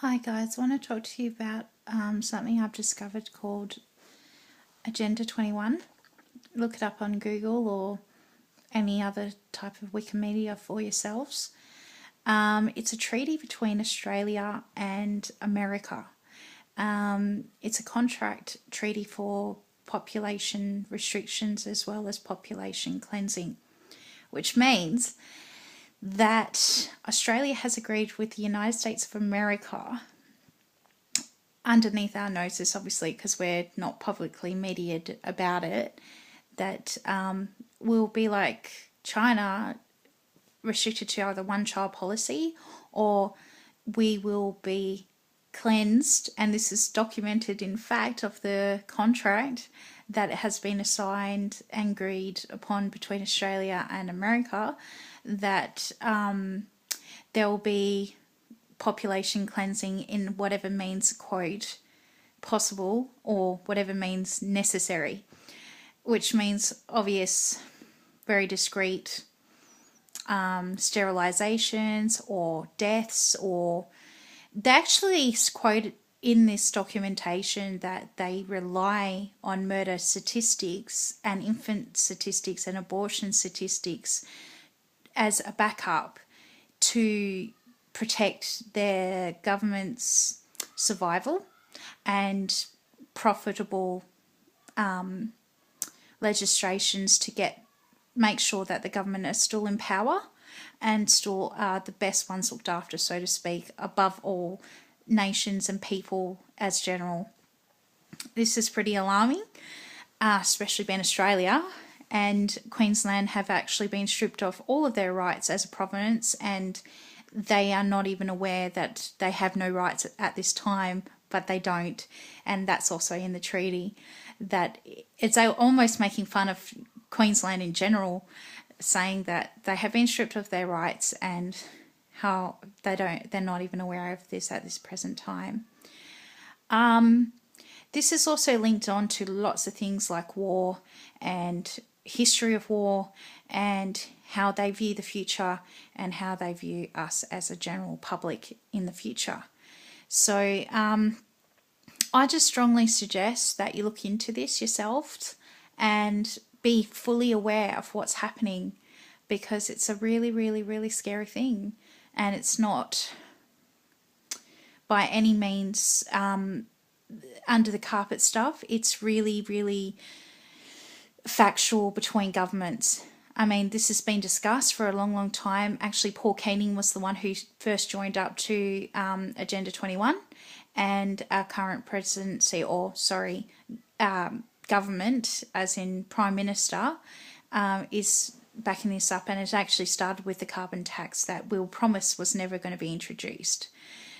Hi guys, I want to talk to you about something I've discovered called Agenda 21. Look it up on Google or any other type of Wikimedia for yourselves. It's a treaty between Australia and America. It's a contract treaty for population restrictions as well as population cleansing, which means that Australia has agreed with the United States of America underneath our noses, obviously, because we're not publicly mediated about it, that we'll be like China, restricted to either one-child policy, or we will be cleansed, and this is documented in fact of the contract that has been assigned and agreed upon between Australia and America, that there will be population cleansing in whatever means, quote, possible or whatever means necessary, which means obvious, very discreet sterilizations or deaths, or they actually quote in this documentation that they rely on murder statistics and infant statistics and abortion statistics as a backup to protect their government's survival and profitable legislations to make sure that the government is still in power and still are the best ones looked after, so to speak, above all nations and people as general. This is pretty alarming, especially being Australia, and Queensland have actually been stripped of all of their rights as a province, and they are not even aware that they have no rights at this time, but they don't. And that's also in the treaty, that it's almost making fun of Queensland in general, saying that they have been stripped of their rights and how they're not even aware of this at this present time. This is also linked on to lots of things like war and history of war and how they view the future and how they view us as a general public in the future. So I just strongly suggest that you look into this yourself and be fully aware of what's happening, because it's a really, really, really scary thing, and it's not by any means under the carpet stuff. It's really, really factual between governments. I mean, this has been discussed for a long, long time. Actually, Paul Keating was the one who first joined up to Agenda 21, and our current presidency, government, as in Prime Minister, is backing this up, and it actually started with the carbon tax that Will promised was never going to be introduced.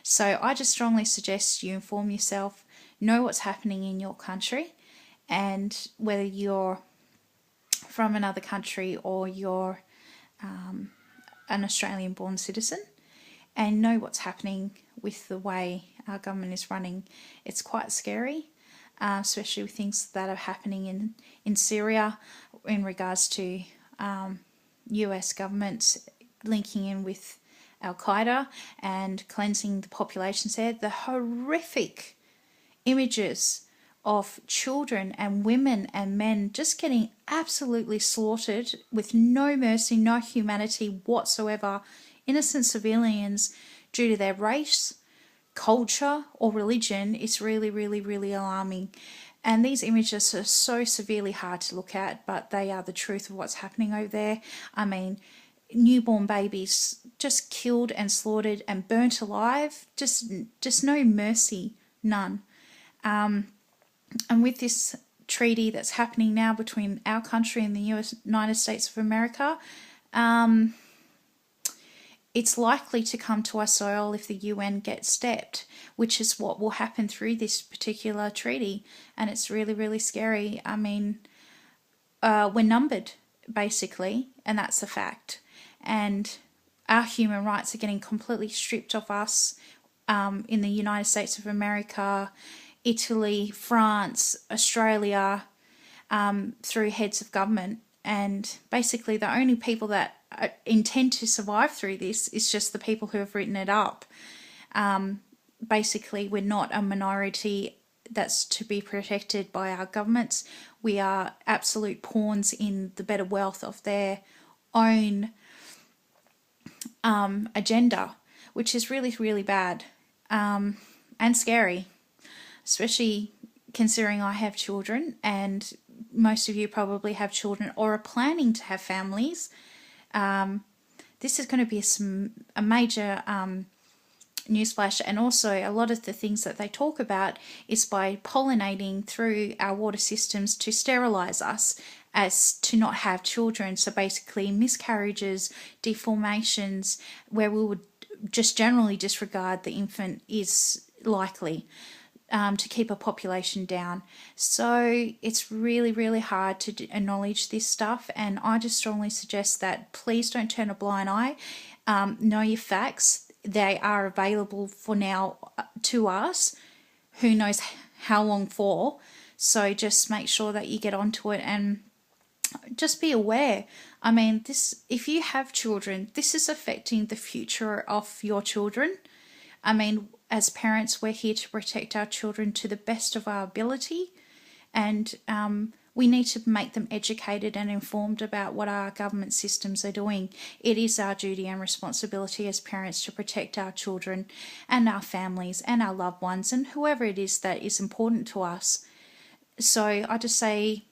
So I just strongly suggest you inform yourself, know what's happening in your country, and whether you're from another country or you're an Australian-born citizen, and know what's happening with the way our government is running. It's quite scary, especially with things that are happening in Syria in regards to US governments linking in with Al-Qaeda and cleansing the populations there. The horrific images of children and women and men just getting absolutely slaughtered with no mercy, no humanity whatsoever, innocent civilians, due to their race, culture or religion, is really, really, really alarming. And these images are so severely hard to look at, but they are the truth of what's happening over there. I mean, newborn babies just killed and slaughtered and burnt alive, just no mercy, none. And with this treaty that's happening now between our country and the United States of America, it's likely to come to our soil if the UN gets stepped, which is what will happen through this particular treaty. And it's really, really scary. I mean, we're numbered, basically, and that's a fact. And our human rights are getting completely stripped of us in the United States of America, Italy, France, Australia, through heads of government. And basically the only people that intend to survive through this is just the people who have written it up. basically we're not a minority that's to be protected by our governments. We are absolute pawns in the better wealth of their own agenda, which is really, really bad and scary, especially considering I have children and most of you probably have children or are planning to have families. This is going to be a major newsflash, and also a lot of the things that they talk about is by pollinating through our water systems to sterilize us as to not have children. So basically miscarriages, deformations, where we would just generally disregard the infant is likely to keep a population down. So it's really, really hard to acknowledge this stuff, and I just strongly suggest that please don't turn a blind eye. Know your facts. They are available for now to us. Who knows how long for? So just make sure that you get onto it and just be aware. I mean, if you have children, this is affecting the future of your children. I mean, as parents, we're here to protect our children to the best of our ability, and we need to make them educated and informed about what our government systems are doing. It is our duty and responsibility as parents to protect our children and our families and our loved ones and whoever it is that is important to us. So I just say,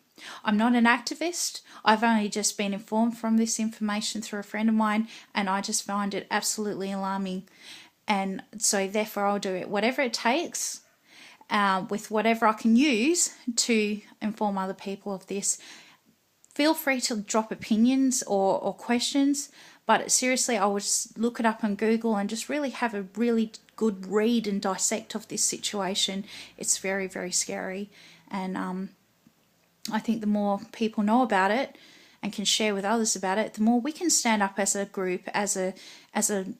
I'm not an activist. I've only just been informed from this information through a friend of mine, and I just find it absolutely alarming. And so therefore I'll do it whatever it takes, with whatever I can use to inform other people of this. Feel free to drop opinions or questions, but seriously, I would look it up on Google and just really have a really good read and dissect of this situation. It's very, very scary, and I think the more people know about it and can share with others about it, the more we can stand up as a group, as a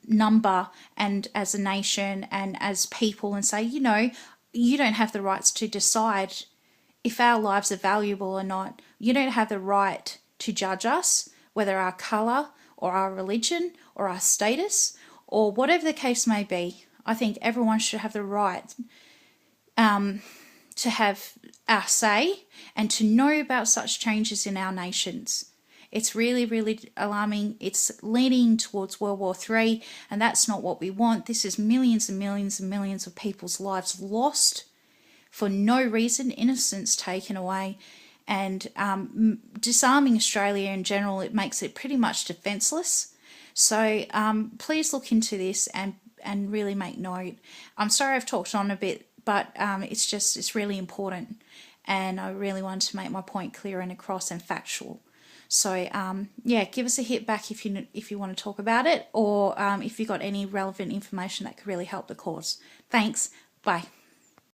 number, and as a nation, and as people, and say, you don't have the rights to decide if our lives are valuable or not. You don't have the right to judge us, whether our colour or our religion or our status or whatever the case may be. I think everyone should have the right to have our say and to know about such changes in our nations. It's really, really alarming. It's leading towards World War III, and that's not what we want. This is millions and millions and millions of people's lives lost for no reason, innocence taken away, and disarming Australia in general, it makes it pretty much defenceless. So please look into this and really make note. I'm sorry I've talked on a bit, but it's really important, and I really wanted to make my point clear and across and factual. So yeah, give us a hit back if you want to talk about it, or if you've got any relevant information that could really help the cause. Thanks. Bye.